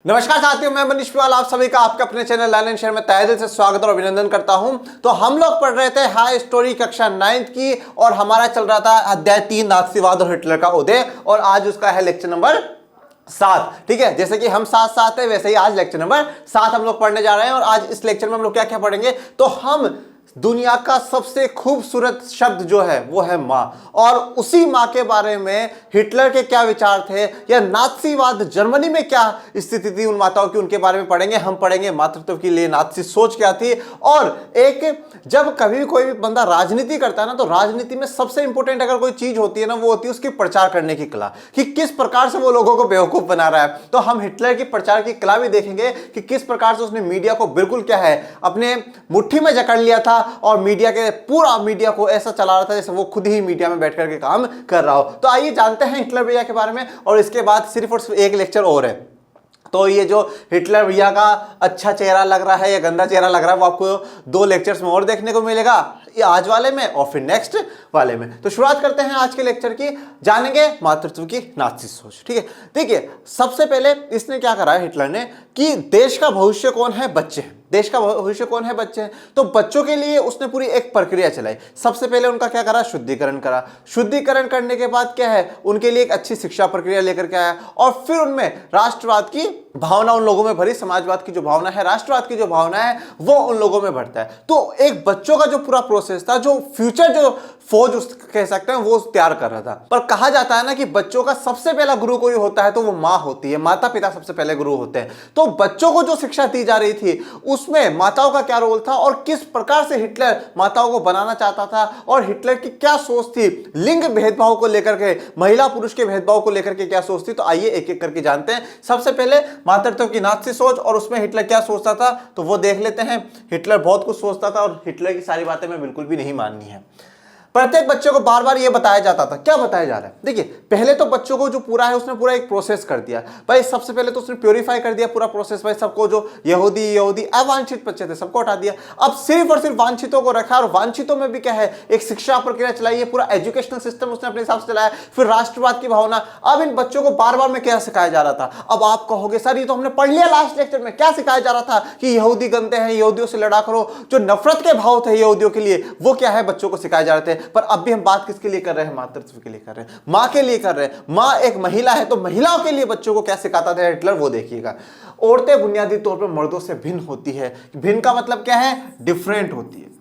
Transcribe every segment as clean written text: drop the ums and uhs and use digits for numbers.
नमस्कार साथियों, मैं मनीष पिवाल आप सभी का आपके अपने चैनल लर्न एंड शेयर में तहे दिल से स्वागत और अभिनंदन करता हूं। तो हम लोग पढ़ रहे थे हाई स्टोरी कक्षा 9th की और हमारा चल रहा था अध्याय 3 नाथसीवाद और हिटलर का उदय और आज उसका है लेक्चर नंबर 7। ठीक है, जैसे कि हम 7 है वैसे ही आज लेक्चर नंबर 7 हम लोग पढ़ने जा रहे हैं। और आज इस लेक्चर में हम लोग क्या क्या पढ़ेंगे, तो हम दुनिया का सबसे खूबसूरत शब्द जो है वो है मां, और उसी मां के बारे में हिटलर के क्या विचार थे या नाथसीवाद जर्मनी में क्या स्थिति थी उन माताओं की, उनके बारे में पढ़ेंगे। हम पढ़ेंगे मातृत्व के लिए नाथसी सोच क्या थी। और एक जब कभी भी कोई भी बंदा राजनीति करता है ना, तो राजनीति में सबसे इंपॉर्टेंट अगर कोई चीज होती है ना, वो होती है उसकी प्रचार करने की कला, कि किस प्रकार से वो लोगों को बेवकूफ बना रहा है। तो हम हिटलर की प्रचार की कला भी देखेंगे कि किस प्रकार से उसने मीडिया को बिल्कुल क्या है अपने मुट्ठी में जकड़ लिया था और पूरा मीडिया को ऐसा चला रहा था जैसे वो खुद ही मीडिया में बैठ करके काम कर रहा हो। तो आइए जानते हैं हिटलर भैया के बारे में, और इसके बाद सिर्फ और सिर्फ एक लेक्चर और है। तो ये जो हिटलर भैया का अच्छा चेहरा लग रहा है या गंदा चेहरा लग रहा है, वो आपको 2 लेक्चर्स में और देखने को मिलेगा, ये आज वाले में और फिर नेक्स्ट वाले में। तो शुरुआत करते हैं आज के लेक्चर की, जानेंगे मातृत्व की नाथसी सोच। ठीक है, देखिए सबसे पहले इसने क्या करा है हिटलर ने, कि देश का भविष्य कौन है, बच्चे हैं। देश का भविष्य कौन है, बच्चे हैं। तो बच्चों के लिए उसने पूरी एक प्रक्रिया चलाई। सबसे पहले उनका क्या करा, शुद्धिकरण करा। शुद्धिकरण करने के बाद क्या है, उनके लिए एक अच्छी शिक्षा प्रक्रिया लेकर के आया, और फिर उनमें राष्ट्रवाद की भावना उन लोगों में भरी। समाजवाद की जो भावना है, राष्ट्रवाद की जो भावना है, वो उन लोगों में भरता है। तो एक बच्चों का जो पूरा प्रोसेस था, जो फ्यूचर जो फौज कह सकते हैं, वो तैयार कर रहा था। पर कहा जाता है ना कि बच्चों का सबसे पहला गुरु कोई होता है तो वो माँ होती है, माता पिता सबसे पहले गुरु होते हैं। तो बच्चों को जो शिक्षा दी जा रही थी उसमें माताओं का क्या रोल था, और किस प्रकार से हिटलर माताओं को बनाना चाहता था, और हिटलर की क्या सोच थी लिंग भेदभाव को लेकर के, महिला पुरुष के भेदभाव को लेकर के क्या सोच थी। तो आइए एक एक करके जानते हैं। सबसे पहले मातृत्व की नाथसी सोच, और उसमें हिटलर क्या सोचता था तो वो देख लेते हैं। हिटलर बहुत कुछ सोचता था और हिटलर की सारी बातें मैं बिल्कुल भी नहीं माननी है। प्रत्येक बच्चे को बार बार ये बताया जाता था। क्या बताया जा रहा है, देखिए पहले तो बच्चों को जो पूरा है उसने पूरा एक प्रोसेस कर दिया भाई। सबसे पहले तो उसने प्योरीफाई कर दिया पूरा प्रोसेस भाई। सबको जो यहूदी अवांछित बच्चे थे सबको हटा दिया। अब सिर्फ और सिर्फ वांछितों को रखा, और वांछितों में भी क्या है, एक शिक्षा प्रक्रिया चलाई है, पूरा एजुकेशनल सिस्टम उसने अपने हिसाब से चलाया। फिर राष्ट्रवाद की भावना। अब इन बच्चों को बार बार में क्या सिखाया जा रहा था। अब आप कहोगे सर ये तो हमने पढ़ लिया लास्ट लेक्चर में, क्या सिखाया जा रहा था कि यहूदी गंदे हैं, यहूदियों से लड़ा करो। जो नफरत के भाव थे यहूदियों के लिए, वो क्या है बच्चों को सिखाए जा रहे थे। पर अब भी हम बात किसके लिए कर रहे हैं, मातृत्व के लिए कर रहे हैं, मां के लिए कर रहे हैं। मां एक महिला है, तो महिलाओं के लिए बच्चों को क्या सिखाता था हिटलर, वो देखिएगा। औरतें बुनियादी तौर पर मर्दों से भिन्न होती है। भिन्न का मतलब क्या है, डिफरेंट होती है।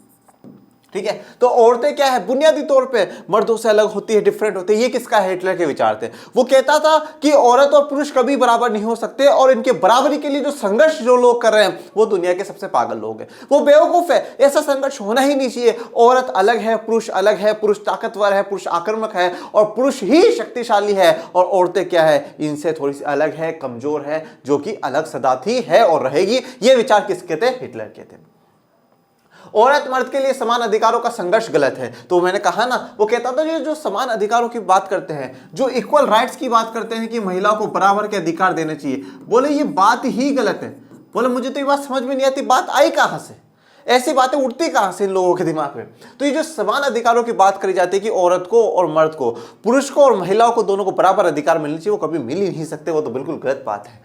ठीक है, तो औरतें क्या है, बुनियादी तौर पे मर्दों से अलग होती है, डिफरेंट होती है। ये किसका हिटलर के विचार थे। वो कहता था कि औरत और पुरुष कभी बराबर नहीं हो सकते, और इनके बराबरी के लिए जो संघर्ष जो लोग कर रहे हैं वो दुनिया के सबसे पागल लोग हैं, वो बेवकूफ है। ऐसा संघर्ष होना ही नहीं चाहिए। औरत अलग है, पुरुष अलग है, पुरुष ताकतवर है, पुरुष आक्रामक है, और पुरुष ही शक्तिशाली है, और औरतें क्या है, इनसे थोड़ी सी अलग है, कमजोर है, जो कि अलग सदा थी, है और रहेगी। ये विचार किसके थे, हिटलर के थे। औरत मर्द के लिए समान अधिकारों का संघर्ष गलत है। तो मैंने कहा ना, वो कहता था ये जो समान अधिकारों की बात करते हैं, जो इक्वल राइट्स की बात करते हैं कि महिलाओं को बराबर के अधिकार देने चाहिए, बोले ये बात ही गलत है। बोले मुझे तो ये बात समझ में नहीं आती, बात आई कहां से, ऐसी बातें उठती कहां से इन लोगों के दिमाग में। तो ये जो समान अधिकारों की बात करी जाती है कि औरत को और मर्द को, पुरुष को और महिलाओं को, दोनों को बराबर अधिकार मिलने चाहिए, वो कभी मिल ही नहीं सकते। वो तो बिल्कुल गलत बात है,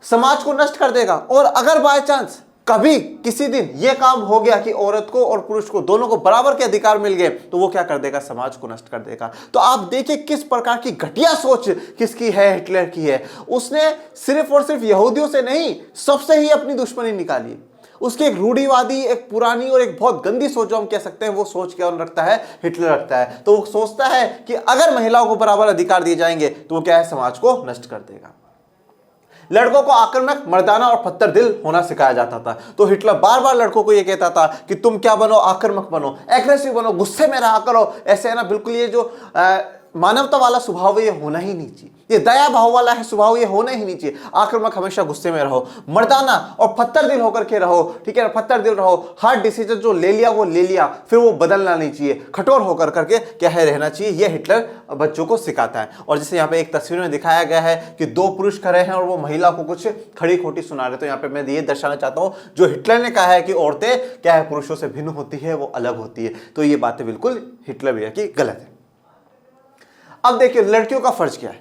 समाज को नष्ट कर देगा। और अगर बाय चांस कभी किसी दिन यह काम हो गया कि औरत को और पुरुष को दोनों को बराबर के अधिकार मिल गए, तो वो क्या कर देगा, समाज को नष्ट कर देगा। तो आप देखिए किस प्रकार की घटिया सोच किसकी है, हिटलर की है। उसने सिर्फ और सिर्फ यहूदियों से नहीं, सबसे ही अपनी दुश्मनी निकाली। उसकी एक रूढ़िवादी, एक पुरानी और एक बहुत गंदी सोच जो हम कह सकते हैं, वो सोच क्या रखता है, हिटलर रखता है। तो वो सोचता है कि अगर महिलाओं को बराबर अधिकार दिए जाएंगे तो वो क्या है, समाज को नष्ट कर देगा। लड़कों को आक्रामक, मर्दाना और पत्थर दिल होना सिखाया जाता था। तो हिटलर बार बार लड़कों को यह कहता था कि तुम क्या बनो, आक्रामक बनो, एग्रेसिव बनो, गुस्से में रहा करो। ऐसे है ना, बिल्कुल ये जो मानवता वाला स्वभाव ये होना ही नहीं चाहिए, ये दया भाव वाला है स्वभाव ये होना ही नहीं चाहिए। आक्रामक, हमेशा गुस्से में रहो, मर्दाना और पत्थर दिल होकर के रहो। ठीक है ना, पत्थर दिल रहो, हर डिसीजन जो ले लिया वो ले लिया, फिर वो बदलना नहीं चाहिए, कठोर होकर करके क्या है, रहना चाहिए। ये हिटलर बच्चों को सिखाता है। और जैसे यहाँ पे एक तस्वीर में दिखाया गया है कि 2 पुरुष खड़े हैं और वो महिला को कुछ खड़ी खोटी सुना रहे। तो यहाँ पे मैं ये दर्शाना चाहता हूँ, जो हिटलर ने कहा है कि औरतें क्या है, पुरुषों से भिन्न होती है, वो अलग होती है, तो ये बातें बिल्कुल हिटलर भैया की गलत है। अब देखिए लड़कियों का फर्ज क्या है।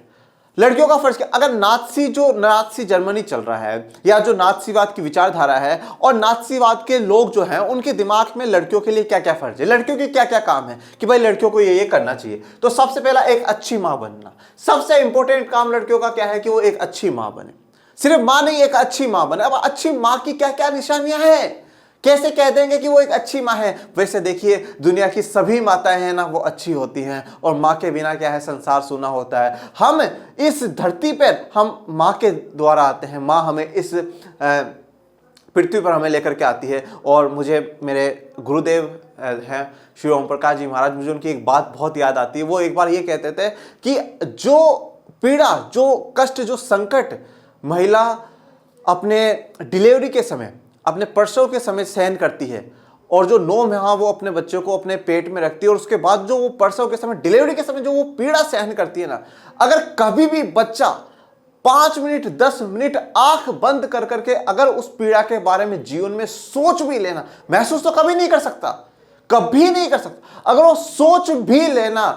लड़कियों का फर्ज क्या, अगर नाथसी जर्मनी चल रहा है या जो नाथसीवाद की विचारधारा है और नाथसीवाद के लोग जो हैं उनके दिमाग में लड़कियों के लिए क्या क्या फर्ज है, लड़कियों के क्या क्या काम है कि भाई लड़कियों को ये करना चाहिए, तो सबसे पहला एक अच्छी मां बनना। सबसे इंपॉर्टेंट काम लड़कियों का क्या है कि वो एक अच्छी मां बने। सिर्फ मां नहीं, एक अच्छी मां बने। अब अच्छी मां की क्या क्या निशानियां हैं, कैसे कह देंगे कि वो एक अच्छी माँ है। वैसे देखिए दुनिया की सभी माताएं हैं ना वो अच्छी होती हैं, और माँ के बिना क्या है संसार सूना होता है। हम इस धरती पर हम माँ के द्वारा आते हैं, माँ हमें इस पृथ्वी पर हमें लेकर के आती है। और मुझे मेरे गुरुदेव हैं श्री ओम प्रकाश जी महाराज, मुझे उनकी एक बात बहुत याद आती है। वो एक बार ये कहते थे कि जो पीड़ा, जो कष्ट, जो संकट महिला अपने डिलीवरी के समय, अपने प्रसव के समय सहन करती है, और जो 9 माह वो अपने बच्चों को अपने पेट में रखती है, और उसके बाद जो वो प्रसव के समय, डिलीवरी के समय जो वो पीड़ा सहन करती है ना, अगर कभी भी बच्चा 5 मिनट 10 मिनट आंख बंद कर करके अगर उस पीड़ा के बारे में जीवन में सोच भी लेना, महसूस तो कभी नहीं कर सकता, कभी नहीं कर सकता, अगर वो सोच भी लेना,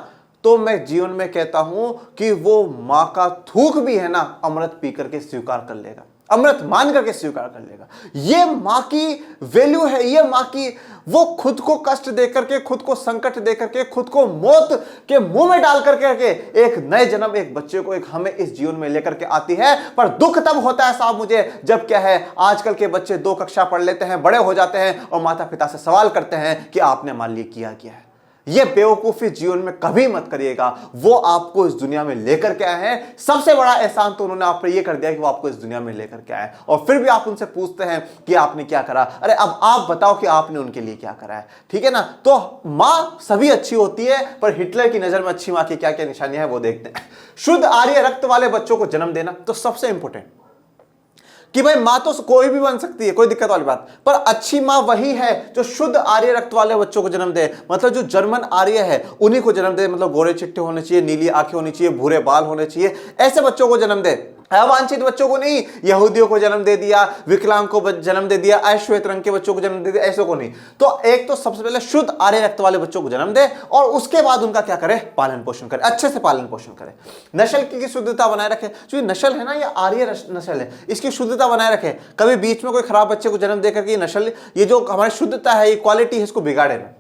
तो मैं जीवन में कहता हूं कि वो मां का थूक भी है ना अमृत पी करके स्वीकार कर लेगा, अमृत मान करके स्वीकार कर लेगा। ये मां की वैल्यू है, ये मां की, वो खुद को कष्ट दे करके, खुद को संकट दे करके, खुद को मौत के मुंह में डाल करके एक नए जन्म, एक बच्चे को, एक हमें इस जीवन में लेकर के आती है। पर दुख तब होता है साहब मुझे, जब क्या है आजकल के बच्चे 2 कक्षा पढ़ लेते हैं, बड़े हो जाते हैं और माता पिता से सवाल करते हैं कि आपने मान लिया किया क्या है। ये बेवकूफी जीवन में कभी मत करिएगा। वो आपको इस दुनिया में लेकर के आए हैं, सबसे बड़ा एहसान तो उन्होंने आप पर ये कर दिया कि वो आपको इस दुनिया में लेकर के आए, और फिर भी आप उनसे पूछते हैं कि आपने क्या करा। अरे अब आप बताओ कि आपने उनके लिए क्या करा है, ठीक है ना। तो मां सभी अच्छी होती है, पर हिटलर की नजर में अच्छी मां की क्या क्या निशानियां हैं वो देखते हैं। शुद्ध आर्य रक्त वाले बच्चों को जन्म देना, तो सबसे इंपॉर्टेंट कि भाई मां तो कोई भी बन सकती है, कोई दिक्कत वाली बात, पर अच्छी मां वही है जो शुद्ध आर्य रक्त वाले बच्चों को जन्म दे। मतलब जो जर्मन आर्य है उन्हीं को जन्म दे, मतलब गोरे चिट्टे होने चाहिए, नीली आंखें होनी चाहिए, भूरे बाल होने चाहिए, ऐसे बच्चों को जन्म दे। अवांछित बच्चों को नहीं, यहूदियों को जन्म दे दिया, विकलांग को जन्म दे दिया, अश्वेत रंग के बच्चों को जन्म दे दिया, ऐसे को नहीं। तो एक तो सबसे पहले शुद्ध आर्य रक्त वाले बच्चों को जन्म दे, और उसके बाद उनका क्या करे, पालन पोषण करे, अच्छे से पालन पोषण करे, नस्ल की शुद्धता बनाए रखे। जो नस्ल है ना, ये आर्य नस्ल है, इसकी शुद्धता बनाए रखे। कभी बीच में कोई खराब बच्चे को जन्म देकर के नस्ल, ये जो हमारी शुद्धता है, ये क्वालिटी है, इसको बिगाड़े ना।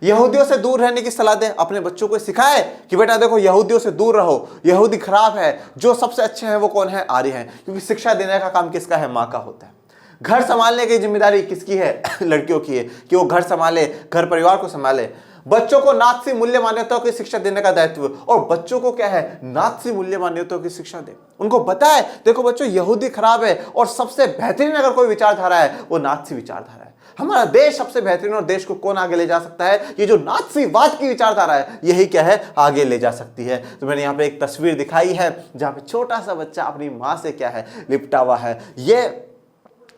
यहूदियों से दूर रहने की सलाह दे, अपने बच्चों को सिखाए कि बेटा देखो यहूदियों से दूर रहो, यहूदी खराब है, जो सबसे अच्छे हैं वो कौन है, आर्य हैं। क्योंकि शिक्षा देने का काम किसका है, माँ का होता है। घर संभालने की जिम्मेदारी किसकी है, लड़कियों की है, कि वो घर संभाले, घर परिवार को संभाले। बच्चों को नाथसी मूल्य मान्यताओं की शिक्षा देने का दायित्व, और बच्चों को क्या है, नाथसी मूल्य मान्यताओं की शिक्षा दे। उनको बताए देखो बच्चों यहूदी खराब है, और सबसे बेहतरीन अगर कोई विचारधारा है वो नाथसी विचारधारा है। हमारा देश सबसे बेहतरीन, और देश को कौन आगे ले जा सकता है, ये जो नाथसीवाद की विचारधारा है, यही क्या है आगे ले जा सकती है। तो मैंने यहाँ पे एक तस्वीर दिखाई है जहाँ पे छोटा सा बच्चा अपनी माँ से क्या है लिपटा हुआ है। ये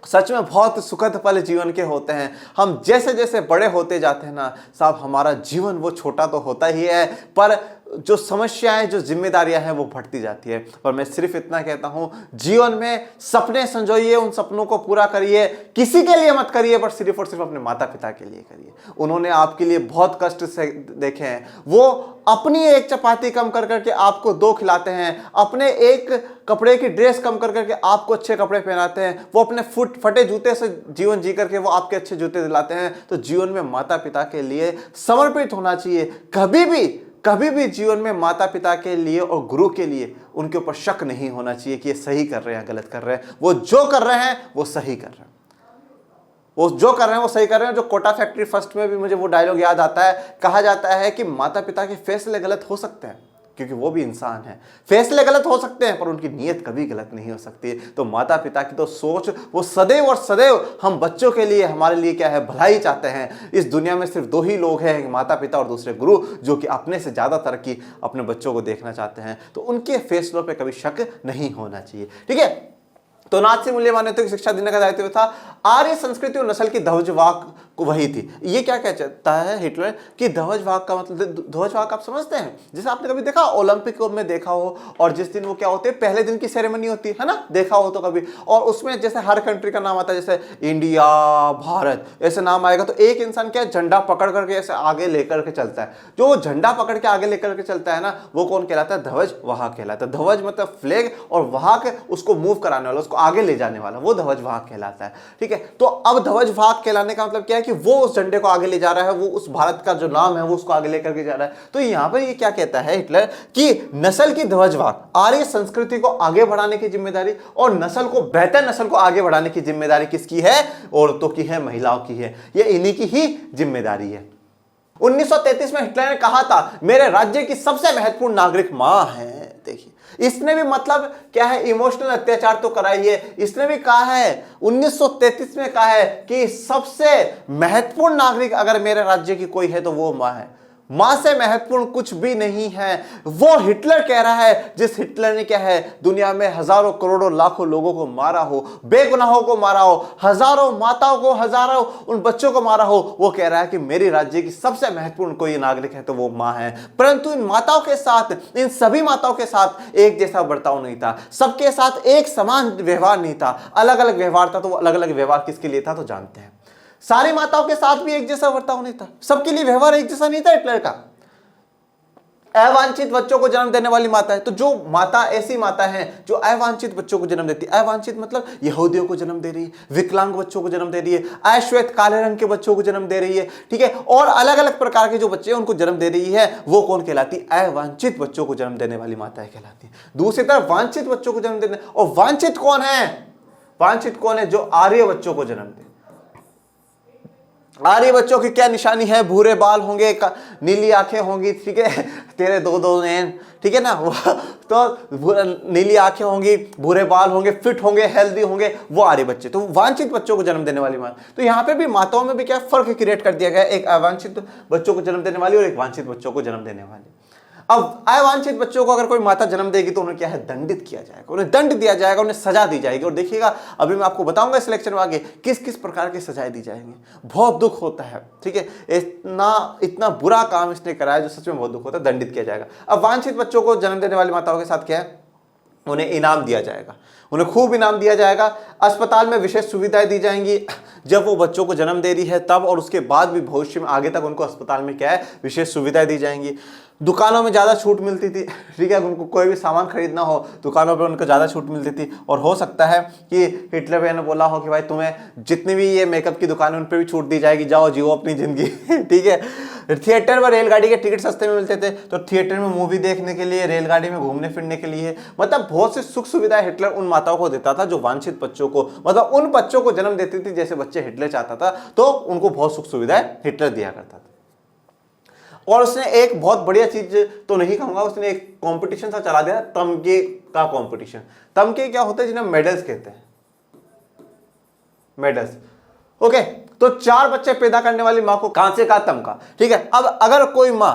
सच में बहुत सुखद पल जीवन के होते हैं। हम जैसे जैसे बड़े होते जाते हैं ना साहब, हमारा जीवन वो छोटा तो होता ही है, पर जो समस्याएं, जो जिम्मेदारियां हैं वो बढ़ती जाती है। पर मैं सिर्फ इतना कहता हूं, जीवन में सपने संजोइए, उन सपनों को पूरा करिए, किसी के लिए मत करिए, पर सिर्फ और सिर्फ अपने माता पिता के लिए करिए। उन्होंने आपके लिए बहुत कष्ट से देखे हैं, वो अपनी एक चपाती कम कर करके आपको 2 खिलाते हैं, अपने एक कपड़े की ड्रेस कम कर करके आपको अच्छे कपड़े पहनाते हैं, वो अपने फटे जूते से जीवन जी करके वो आपके अच्छे जूते दिलाते हैं। तो जीवन में माता पिता के लिए समर्पित होना चाहिए। कभी भी जीवन में माता पिता के लिए और गुरु के लिए उनके ऊपर शक नहीं होना चाहिए कि ये सही कर रहे हैं गलत कर रहे हैं। वो जो कर रहे हैं वो सही कर रहे हैं, वो जो कर रहे हैं वो सही कर रहे हैं। जो कोटा फैक्ट्री फर्स्ट में भी मुझे वो डायलॉग याद आता है, कहा जाता है कि माता पिता के फैसले गलत हो सकते हैं क्योंकि वो भी इंसान है, फैसले गलत हो सकते हैं पर उनकी नीयत कभी गलत नहीं हो सकती। तो माता पिता की तो सोच वो सदैव और सदैव हम बच्चों के लिए, हमारे लिए क्या है, भलाई चाहते हैं। इस दुनिया में सिर्फ 2 ही लोग हैं, माता पिता और दूसरे गुरु, जो कि अपने से ज़्यादा तरक्की अपने बच्चों को देखना चाहते हैं। तो उनके फैसलों पर कभी शक नहीं होना चाहिए, ठीक है। तो नाथसी मूल्य मान्यताओं की शिक्षा देने का दायित्व था। आर्य संस्कृति और नस्ल की ध्वजवाहक वही थी। ये क्या कहता है हिटलर कि ध्वज वाहक का मतलब, ध्वज वाहक आप समझते हैं, जैसे आपने कभी देखा ओलंपिक में देखा हो, और जिस दिन वो क्या होते हैं पहले दिन की सेरेमनी होती है ना, देखा हो तो कभी, और उसमें जैसे हर कंट्री का नाम आता है, जैसे इंडिया, भारत ऐसे नाम आएगा, तो एक इंसान क्या झंडा पकड़ करके ऐसे आगे लेकर के चलता है। जो झंडा पकड़ के आगे लेकर के चलता है ना, वो कौन कहलाता है? ध्वज वाहक कहलाता है। ध्वज मतलब फ्लैग, और वाहक उसको मूव कराने वाला, उसको आगे ले जाने वाला, वो ध्वज वाहक कहलाता है। ठीक है, तो अब ध्वज वाहक कहलाने का मतलब क्या है कि वो उस झंडे को आगे ले जा रहा है, वो उस भारत का जो नाम है वो उसको आगे लेकर के जा रहा है। तो यहां पर ये क्या कहता है हिटलर कि नस्ल की ध्वज वाहक, आर्य संस्कृति को आगे बढ़ाने की जिम्मेदारी और नस्ल को, बेहतर नस्ल को आगे बढ़ाने की जिम्मेदारी किसकी है? औरतों की है, महिलाओं की है, ये इन्हीं की ही जिम्मेदारी है। 1933 में हिटलर ने कहा था मेरे राज्य की सबसे महत्वपूर्ण नागरिक मां है। देखिए, इसने भी मतलब क्या है, इमोशनल अत्याचार तो करा ही है। इसने भी कहा है 1933 में कहा है कि सबसे महत्वपूर्ण नागरिक अगर मेरे राज्य की कोई है तो वो मां है। मां से महत्वपूर्ण कुछ भी नहीं है। वो हिटलर कह रहा है, जिस हिटलर ने क्या है दुनिया में हजारों करोड़ों लाखों लोगों को मारा हो, बेगुनाहों को मारा हो, हजारों माताओं को, हजारों उन बच्चों को मारा हो, वो कह रहा है कि मेरे राज्य की सबसे महत्वपूर्ण कोई नागरिक है तो वो मां है। परंतु इन माताओं के साथ, इन सभी माताओं के साथ एक जैसा बर्ताव नहीं था, सबके साथ एक समान व्यवहार नहीं था, अलग अलग व्यवहार था। तो वो अलग अलग व्यवहार किसके लिए था तो जानते हैं। सारी माताओं के साथ भी एक जैसा बर्ताव नहीं था, सबके लिए व्यवहार एक जैसा नहीं था हिटलर का। अवांछित बच्चों को जन्म देने वाली माता है, तो जो माता ऐसी माता है जो अवांछित बच्चों को जन्म देती है, अवांछित मतलब यहूदियों को जन्म दे रही है, विकलांग बच्चों को जन्म दे रही है, अश्वेत काले रंग के बच्चों को जन्म दे रही है, ठीक है, और अलग अलग प्रकार के जो बच्चे हैं उनको जन्म दे रही है, वो कौन कहलाती? अवांछित बच्चों को जन्म देने वाली माताएं कहलाती है। दूसरी तरफ वांछित बच्चों को जन्म देने, और वांछित कौन है? वांछित कौन है? जो आर्य बच्चों को जन्म दे। आर्य बच्चों की क्या निशानी है? भूरे बाल होंगे, नीली आंखें होंगी, ठीक है, तेरे दो दो नैन, ठीक है ना, तो नीली आंखें होंगी, भूरे बाल होंगे, फिट होंगे, हेल्दी होंगे, वो आर्य बच्चे। तो वांछित बच्चों को जन्म देने वाली मां। तो यहाँ पे भी माताओं में भी क्या फर्क क्रिएट कर दिया गया, एक अवांछित बच्चों को जन्म देने वाली और एक वांछित बच्चों को जन्म देने वाली। अब अवांछित बच्चों को अगर कोई माता जन्म देगी तो उन्हें क्या है? दंडित किया जाएगा, उन्हें दंड दिया जाएगा, उन्हें सजा दी जाएगी। और देखिएगा अभी मैं आपको बताऊंगा इस लेक्चर में आगे किस किस प्रकार की सजाएं दी जाएंगी। बहुत दुख होता है, ठीक है, इतना बुरा काम इसने कराया जो सच में बहुत दुख होता है, दंडित किया जाएगा। अब वांछित बच्चों को जन्म देने वाली माताओं के साथ क्या है? उन्हें इनाम दिया जाएगा, उन्हें खूब इनाम दिया जाएगा। अस्पताल में विशेष सुविधाएं दी जाएंगी जब वो बच्चों को जन्म दे रही है तब, और उसके बाद भी भविष्य में आगे तक उनको अस्पताल में क्या है? विशेष सुविधाएं दी जाएंगी। दुकानों में ज़्यादा छूट मिलती थी, ठीक है, उनको कोई भी सामान खरीदना हो दुकानों पर उनको ज़्यादा छूट मिलती थी। और हो सकता है कि हिटलर भैया ने बोला हो कि भाई तुम्हें जितनी भी ये मेकअप की दुकान है उन पर भी छूट दी जाएगी, जाओ जियो अपनी ज़िंदगी, ठीक है। थिएटर व रेलगाड़ी के टिकट सस्ते में मिलते थे, तो थिएटर में मूवी देखने के लिए, रेलगाड़ी में घूमने फिरने के लिए, मतलब बहुत सी सुख सुविधाएं हिटलर उन माताओं को देता था जो वांछित बच्चों को, मतलब उन बच्चों को जन्म देती थी जैसे बच्चे हिटलर चाहता था, तो उनको बहुत सुख सुविधाएं हिटलर दिया करता था। और उसने एक बहुत बढ़िया चीज तो नहीं कहूंगा, उसने एक कंपटीशन सा चला दिया, तमगे का कंपटीशन। तमगे क्या होते हैं? जिन्हें मेडल्स कहते हैं, मेडल्स। ओके, तो 4 बच्चे पैदा करने वाली मां को कांसे का तमगा, ठीक है। अब अगर कोई मां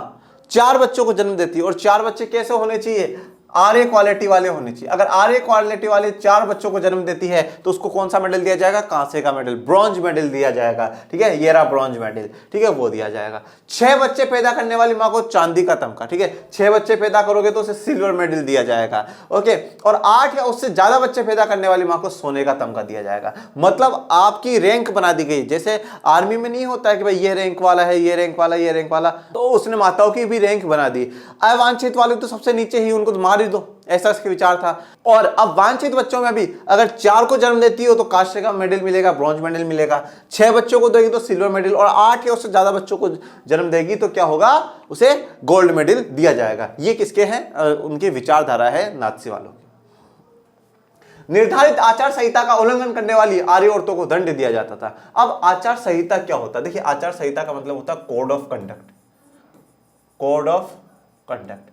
4 बच्चों को जन्म देती है, और 4 बच्चे कैसे होने चाहिए? आर्य क्वालिटी वाले होने चाहिए। अगर आर्य क्वालिटी वाले 4 बच्चों को जन्म देती है तो उसको कौन सा मेडल दिया जाएगा? कांसे का मेडल, ब्रॉन्ज मेडल दिया जाएगा, ठीक है, ये रहा ब्रॉन्ज मेडल, ठीक है, वो दिया जाएगा। 6 बच्चे पैदा करने वाली मां को चांदी का तमगा, ठीक है, 6 बच्चे पैदा करोगे तो उसे सिल्वर मेडल दिया जाएगा, ओके। और 8 या उससे ज्यादा बच्चे पैदा करने वाली मां को सोने का तमगा दिया जाएगा। मतलब आपकी रैंक बना दी गई, जैसे आर्मी में नहीं होता है कि भाई ये रैंक वाला है, ये रैंक वाला, ये रैंक वाला, तो उसने माताओं की भी रैंक बना दी। अवांछित वाले तो सबसे नीचे ही, उनको तो मार ही दो, ऐसा इसके विचार था। और अब वांछित बच्चों में भी अगर 4 को जन्म देती हो तो कांसे का मेडल मिलेगा, ब्रॉन्ज मेडल मिलेगा, 6 बच्चों को देगी तो सिल्वर मेडल, और 8 या उससे ज्यादा बच्चों को जन्म देगी तो क्या होगा? उसे गोल्ड मेडल दिया जाएगा। ये किसके हैं? उनकी विचारधारा है नात्सी वालों की। निर्धारित आचार संहिता का उल्लंघन करने वाली आर्य औरतों को दंड दिया जाता था। अब आचार संहिता क्या होता है? देखिए, आचार संहिता का मतलब होता है code of conduct, code of conduct.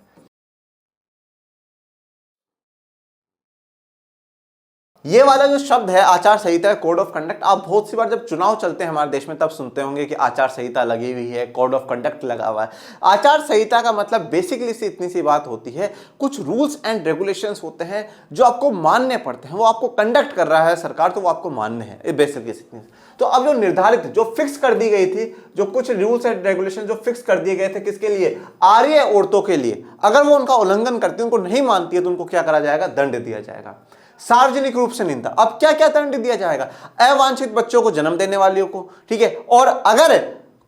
ये वाला जो शब्द है आचार संहिता, कोड ऑफ कंडक्ट, आप बहुत सी बार जब चुनाव चलते हैं हमारे देश में तब सुनते होंगे कि आचार संहिता लगी हुई है, कोड ऑफ कंडक्ट लगा हुआ है। आचार संहिता का मतलब बेसिकली से इतनी सी बात होती है, कुछ रूल्स एंड रेगुलेशंस होते हैं जो आपको मानने पड़ते हैं। वो आपको कंडक्ट कर रहा है सरकार तो वो आपको मानने हैं, ये बेसिकली। तो अब जो निर्धारित, जो फिक्स कर दी गई थी, जो कुछ रूल्स एंड रेगुलेशन जो फिक्स कर दिए गए थे, किसके लिए? आर्य औरतों के लिए। अगर वो उनका उल्लंघन करती है, उनको नहीं मानती है, तो उनको क्या करा जाएगा? दंड दिया जाएगा। सार्वजनिक रूप से निंदा। अब क्या क्या दंड दिया जाएगा? अवांछित बच्चों को जन्म देने वालियों को, ठीक है, और अगर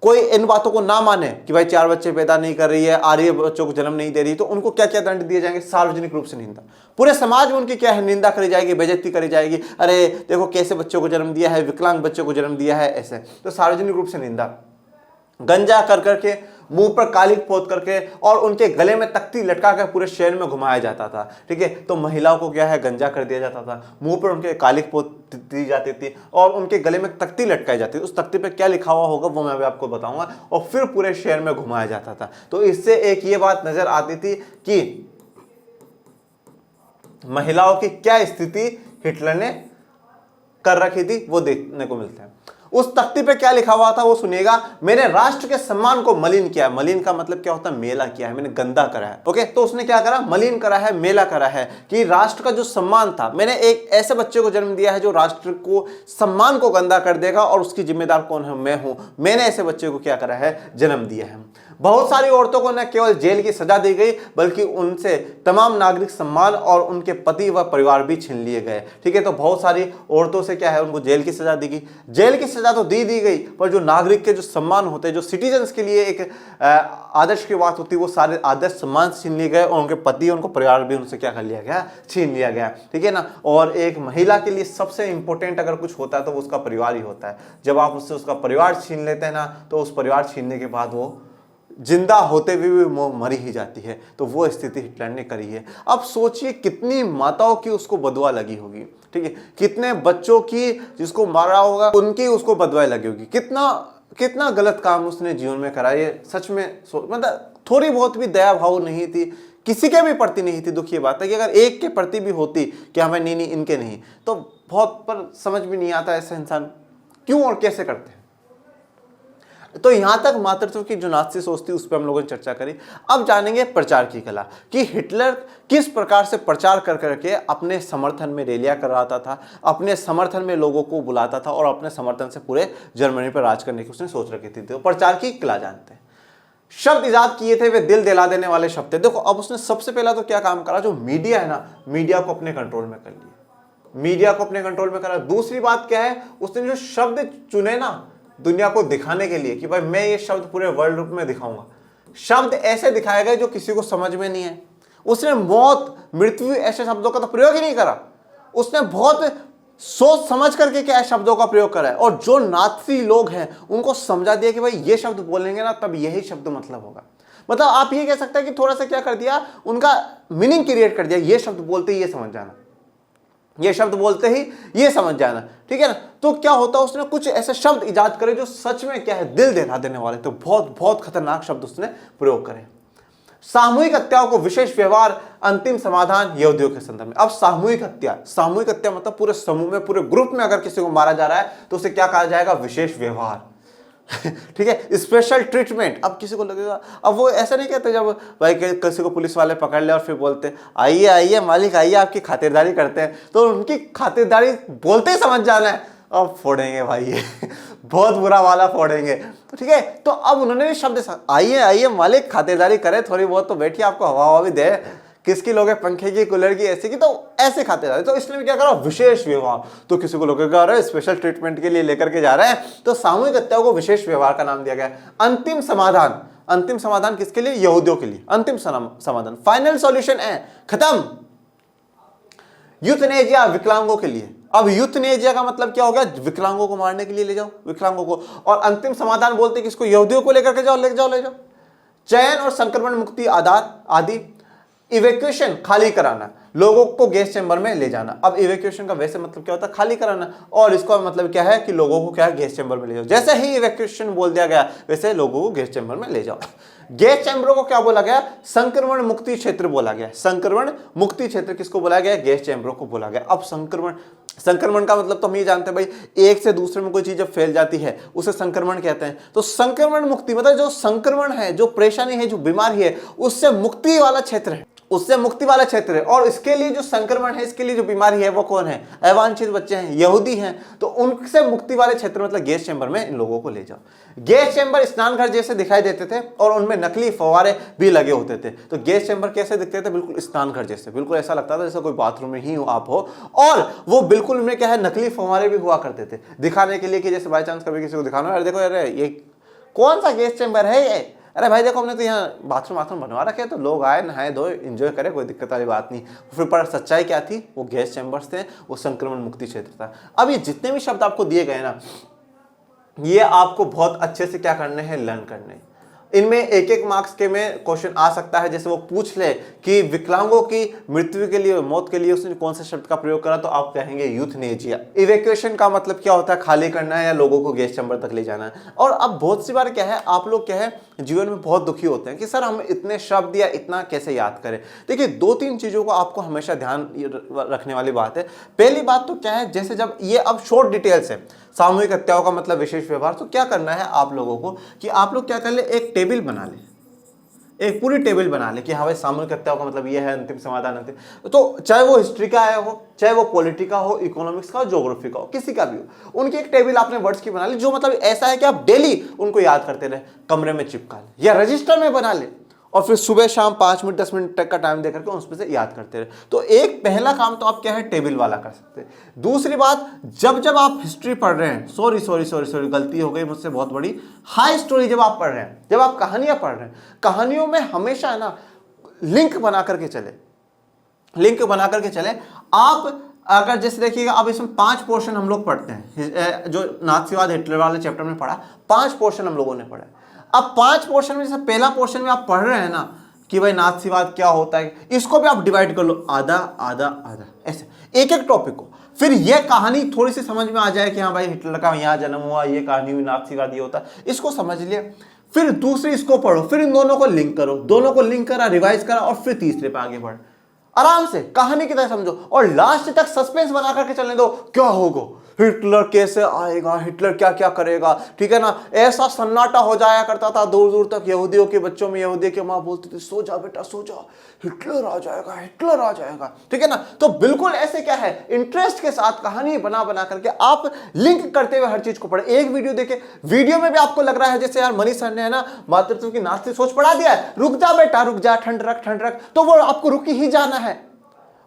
कोई इन बातों को ना माने कि भाई 4 बच्चे पैदा नहीं कर रही है, आर्य बच्चों को जन्म नहीं दे रही, तो उनको क्या क्या दंड दिए जाएंगे? सार्वजनिक रूप से निंदा। पूरे समाज में उनकी क्या है? निंदा करी जाएगी, बेइज्जती करी जाएगी। अरे देखो कैसे बच्चों को जन्म दिया है, विकलांग बच्चों को जन्म दिया है, ऐसे। तो सार्वजनिक रूप से निंदा। गंजा कर करके, मुंह पर कालिक पोत करके और उनके गले में तख्ती लटका कर पूरे शहर में घुमाया जाता था, ठीक है। तो महिलाओं को क्या है? गंजा कर दिया जाता था, मुंह पर उनके कालिक पोत दी जाती थी और उनके गले में तख्ती लटकाई जाती थी। उस तख्ती पे क्या लिखा हुआ होगा वो मैं अभी आपको बताऊंगा, और फिर पूरे शहर में घुमाया जाता था। तो इससे एक ये बात नजर आती थी कि महिलाओं की क्या स्थिति हिटलर ने कर रखी थी, वो देखने को मिलता है। उस तख्ती पे क्या लिखा हुआ था वो सुनिएगा। मैंने राष्ट्र के सम्मान को मलिन किया है। मलिन का मतलब क्या होता है? मेला किया है, मैंने गंदा करा है। ओके, तो उसने क्या करा? मलिन करा है, मेला करा है, कि राष्ट्र का जो सम्मान था, मैंने एक ऐसे बच्चे को जन्म दिया है जो राष्ट्र को सम्मान को गंदा कर देगा, और उसकी जिम्मेदार कौन है? मैं हूं। मैंने ऐसे बच्चे को क्या करा है? जन्म दिया है। बहुत सारी औरतों को न केवल जेल की सजा दी गई, बल्कि उनसे तमाम नागरिक सम्मान और उनके पति व परिवार भी छीन लिए गए, ठीक है। तो बहुत सारी औरतों से क्या है? उनको जेल की सजा दी गई। जेल की सजा तो दी गई, पर जो नागरिक के जो सम्मान होते हैं, जो सिटीजन्स के लिए एक आदर्श की बात होती है, वो सारे आदर्श सम्मान छीन लिए गए, और उनके पति, उनको परिवार भी उनसे क्या कर लिया गया? छीन लिया गया, ठीक है ना। और एक महिला के लिए सबसे इंपॉर्टेंट अगर कुछ होता है तो वो उसका परिवार ही होता है। जब आप उससे उसका परिवार छीन लेते हैं ना, तो उस परिवार छीनने के बाद वो जिंदा होते हुए भी मरी ही जाती है। तो वो स्थिति हिटलर ने करी है। अब सोचिए कितनी माताओं की उसको बदवा लगी होगी, ठीक है, कितने बच्चों की जिसको मारा होगा उनकी उसको बदवा लगी होगी, कितना कितना गलत काम उसने जीवन में करा। ये सच में मतलब थोड़ी बहुत भी दया भाव नहीं थी, किसी के भी प्रति नहीं थी। दुखी बात है कि अगर एक के प्रति भी होती कि हमें नहीं इनके नहीं, तो बहुत पर समझ भी नहीं आता ऐसा इंसान क्यों और कैसे करते हैं। तो यहां तक मातृत्व की जो नाज़ी सोच थी उस पर हम लोगों ने चर्चा करी। अब जानेंगे प्रचार की कला, कि हिटलर किस प्रकार से प्रचार कर करके अपने समर्थन में रैलियां कराता था, अपने समर्थन में लोगों को बुलाता था, और अपने समर्थन से पूरे जर्मनी पर राज करने की उसने सोच रखी थी। तो प्रचार की कला जानते हैं। शब्द इजाद किए थे वे दिल दिला देने वाले शब्द थे। देखो अब उसने सबसे पहला तो क्या काम करा, जो मीडिया है ना, मीडिया को अपने कंट्रोल में कर लिया, मीडिया को अपने कंट्रोल में करा। दूसरी बात क्या है, उसने जो शब्द चुने ना दुनिया को दिखाने के लिए कि भाई मैं ये शब्द पूरे वर्ल्ड में दिखाऊंगा, शब्द ऐसे दिखाए गए जो किसी को समझ में नहीं है। उसने मौत, मृत्यु ऐसे शब्दों का तो प्रयोग ही नहीं करा, उसने बहुत सोच समझ करके क्या शब्दों का प्रयोग करा है। और जो नाज़ी लोग हैं उनको समझा दिया कि भाई ये शब्द बोलेंगे ना तब यही शब्द मतलब होगा। मतलब आप ये कह सकते हैं कि थोड़ा सा क्या कर दिया, उनका मीनिंग क्रिएट कर दिया। ये शब्द बोलते ही ये समझ जाना, ये शब्द बोलते ही ये समझ जाना, ठीक है ना। तो क्या होता है, उसने कुछ ऐसे शब्द इजाद करे जो सच में क्या है, दिल दहला देने वाले। तो बहुत बहुत खतरनाक शब्द उसने प्रयोग करे। सामूहिक हत्याओं को विशेष व्यवहार, अंतिम समाधान यहूदियों के संदर्भ में। अब सामूहिक हत्या मतलब पूरे समूह में, पूरे ग्रुप में अगर किसी को मारा जा रहा है तो उसे क्या कहा जाएगा? विशेष व्यवहार, ठीक है, स्पेशल ट्रीटमेंट। अब किसी को लगेगा, अब वो ऐसा नहीं कहते जब भाई किसी को पुलिस वाले पकड़ ले और फिर बोलते आइए आइए मालिक आइए आपकी खातिरदारी करते हैं, तो उनकी खातिरदारी बोलते ही समझ जाना है अब फोड़ेंगे भाई ये बहुत बुरा वाला फोड़ेंगे। तो ठीक है, तो अब उन्होंने भी शब्द आइए आइए मालिक खातिरदारी करे थोड़ी बहुत, तो बैठिए आपको हवा हवा भी दे, किसकी लोगे पंखे की, कूलर की, एसी की, तो ऐसे खातिरदारी। तो इसलिए क्या करो, विशेष व्यवहार। तो किसी को लगेगा अरे स्पेशल ट्रीटमेंट के लिए लेकर के जा रहे हैं, तो सामूहिक हत्याओं को विशेष व्यवहार का नाम दिया गया। अंतिम समाधान, अंतिम समाधान किसके लिए? यहूदियों के लिए। अंतिम समाधान, फाइनल सॉल्यूशन है, खत्म। यूथनेजिया, विकलांगों के लिए। अब यूथनेजिया का मतलब क्या हो गया? विकलांगों को मारने के लिए ले जाओ, विकलांगों को। और अंतिम समाधान बोलते किसको? यहूदियों को लेकर के जाओ, ले जाओ ले जाओ। चयन और संक्रमण मुक्ति आधार आदि। इवैक्यूएशन, खाली कराना, लोगों को गैस चैम्बर में ले जाना। अब इवैक्यूएशन का वैसे मतलब क्या होता है? खाली कराना, और इसका मतलब क्या है कि लोगों को क्या है? गैस चैम्बर में ले जाओ। जैसे ही इवैक्यूएशन बोल दिया गया वैसे लोगों को गैस चैम्बर में ले जाओ। गैस चैम्बरों को क्या बोला गया? संक्रमण मुक्ति क्षेत्र बोला गया। संक्रमण मुक्ति क्षेत्र किसको बोला गया? गैस चैम्बरों को बोला गया। अब संक्रमण संक्रमण का मतलब तो हम ये जानते हैं भाई, एक से दूसरे में कोई चीज जब फैल जाती है उसे संक्रमण कहते हैं। तो संक्रमण मुक्ति मतलब जो संक्रमण है, जो परेशानी है, जो बीमारी है, उससे मुक्ति वाला क्षेत्र है, उससे मुक्ति वाला क्षेत्र है। और इसके लिए जो संक्रमण है, इसके लिए जो बीमारी है, वो कौन है? अवांछित बच्चे हैं, यहूदी हैं। तो उनसे मुक्ति वाले क्षेत्र मतलब गैस चैम्बर में इन लोगों को ले जाओ। गैस चैम्बर स्नान घर जैसे दिखाई देते थे और उनमें नकली फव्वारे भी लगे होते थे। तो गैस चैम्बर कैसे दिखते थे? बिल्कुल स्नान घर जैसे, बिल्कुल ऐसा लगता था जैसे कोई बाथरूम में ही आप हो। और वो बिल्कुल उनमें क्या है, नकली फव्वारे भी हुआ करते थे दिखाने के लिए कि जैसे बाई चांस कभी किसी को दिखाना, अरे देखो अरे ये कौन सा गैस चैम्बर है ये, अरे भाई देखो हमने तो यहाँ बाथरूम बनवा रखे, तो लोग आए, नहाए धोए, एंजॉय करें, कोई दिक्कत वाली बात नहीं। फिर पर सच्चाई क्या थी? वो गैस चैम्बर्स थे, वो संक्रमण मुक्ति क्षेत्र था। अब ये जितने भी शब्द आपको दिए गए ना, ये आपको बहुत अच्छे से क्या करने हैं? लर्न करने हैं। इनमें एक एक मार्क्स के में क्वेश्चन आ सकता है। जैसे वो पूछ ले कि विकलांगों की मृत्यु के लिए, मौत के लिए उसने कौन से शब्द का प्रयोग करा, तो आप कहेंगे यूथनेजिया। इवैक्यूएशन का मतलब क्या होता है? खाली करना है या लोगों को गैस चैम्बर तक ले जाना है। और अब बहुत सी बार क्या है, आप लोग क्या है जीवन में बहुत दुखी होते हैं कि सर हम इतने शब्द या इतना कैसे याद करें। देखिए 2-3 चीजों को आपको हमेशा ध्यान रखने वाली बात है। पहली बात तो क्या है, जैसे जब ये अब शॉर्ट डिटेल्स है, सामूहिक हत्याओं का मतलब विशेष व्यवहार, तो क्या करना है आप लोगों को कि आप लोग क्या कर ले, एक टेबल बना ले, एक पूरी टेबल बना ले कि हाँ भाई सामूहिक हत्याओं का मतलब ये है, अंतिम समाधान अंतिम। तो चाहे वो हिस्ट्री का आया हो, चाहे वो पॉलिटी का हो, इकोनॉमिक्स का हो, ज्योग्राफी का हो, किसी का भी हो, उनकी एक टेबल आपने वर्ड्स की बना ली, जो मतलब ऐसा है कि आप डेली उनको याद करते रहे, कमरे में चिपका ले या रजिस्टर में बना ले, और फिर सुबह शाम 5 मिनट 10 मिनट तक का टाइम देकर के उसमें से याद करते रहे। तो एक पहला काम तो आप क्या है, टेबल वाला कर सकते हैं। दूसरी बात, जब जब आप हिस्ट्री पढ़ रहे हैं, सॉरी गलती हो गई मुझसे बहुत बड़ी, हाई स्टोरी जब आप पढ़ रहे हैं, जब आप कहानियां पढ़ रहे हैं, कहानियों में हमेशा ना लिंक बना करके चले, लिंक बना करके चले। आप अगर जैसे देखिएगा, अब इसमें 5 पोर्शन हम लोग पढ़ते हैं, जो नाथसीवाद हिटलर वाले चैप्टर में पढ़ा, 5 पोर्शन हम लोगों ने पढ़ा। अब 5 पोर्शन में, जैसे पहला पोर्शन में आप पढ़ रहे हैं ना कि भाई नाथसीवाद क्या होता है, इसको भी आप डिवाइड कर लो, आधा आधा आधा, ऐसे एक एक टॉपिक को। फिर यह कहानी थोड़ी सी समझ में आ जाए कि हाँ भाई हिटलर का यहाँ जन्म हुआ, ये कहानी हुई, नाथसीवाद ये होता है, इसको समझ लिया। फिर दूसरी इसको पढ़ो, फिर इन दोनों को लिंक करो, दोनों को लिंक करा, रिवाइज करा, और फिर तीसरे पे आगे बढ़, आराम से कहानी की तरह समझो, और लास्ट तक सस्पेंस बना करके चलने दो। क्या होगा, हिटलर कैसे आएगा, हिटलर क्या क्या करेगा, ठीक है ना। ऐसा सन्नाटा हो जाया करता था दूर दूर तक, यहूदियों के बच्चों में, यहूदी की माँ बोलती थी सो जा बेटा सो जा, हिटलर आ जाएगा, हिटलर आ जाएगा, ठीक है ना। तो बिल्कुल ऐसे क्या है, इंटरेस्ट के साथ कहानी बना बना करके आप लिंक करते हुए हर चीज को पढ़े। एक वीडियो देखे, वीडियो में भी आपको लग रहा है जैसे यार मनीष सर ने है ना मातृत्व की नास्तिक सोच पढ़ा दिया है, रुक जा बेटा रुक जा, ठंड रख, तो वो आपको रुक ही जाना है।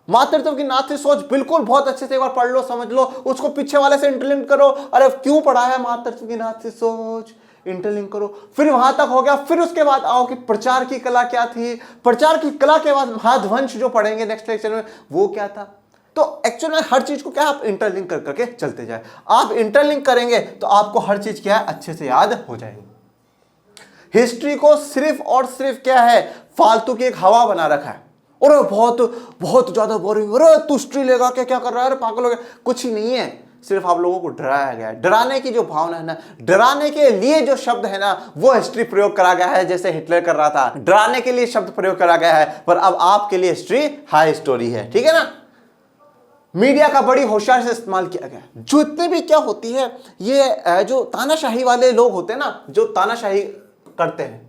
मातृत्व की नास्तिक सोच बिल्कुल बहुत अच्छे से एक बार पढ़ लो, समझ लो, उसको पीछे वाले से इंटरलिंक करो। अरे क्यों पढ़ा है मातृत्व की नास्तिक सोच, इंटरलिंक करो। फिर वहां तक हो गया, फिर उसके बाद आओ कि प्रचार की कला क्या थी, प्रचार की कला के बाद महाध्वंस जो पढ़ेंगे नेक्स्ट लेक्चर में, वो क्या था। तो एक्चुअल में हर चीज को क्या आप इंटरलिंक कर करके चलते जाए। आप इंटरलिंक करेंगे तो आपको हर चीज क्या है अच्छे से याद हो जाएगी। हिस्ट्री को सिर्फ और सिर्फ क्या है, फालतू की एक हवा बना रखा है, और बहुत बहुत ज्यादा बोरिंग, अरे तू हिस्ट्री लेगा क्या कर रहा है, अरे पागल हो गया, कुछ ही नहीं है। सिर्फ आप लोगों को डराया गया है। डराने की जो भावना है ना, डराने के लिए जो शब्द है ना, वो हिस्ट्री प्रयोग करा गया है, जैसे हिटलर कर रहा था, डराने के लिए शब्द प्रयोग करा गया है। पर अब आपके लिए हिस्ट्री हाई स्टोरी है, ठीक है ना। मीडिया का बड़ी होशियार से इस्तेमाल किया गया। जो इतने भी क्या होती है, ये जो तानाशाही वाले लोग होते हैं ना, जो तानाशाही करते हैं,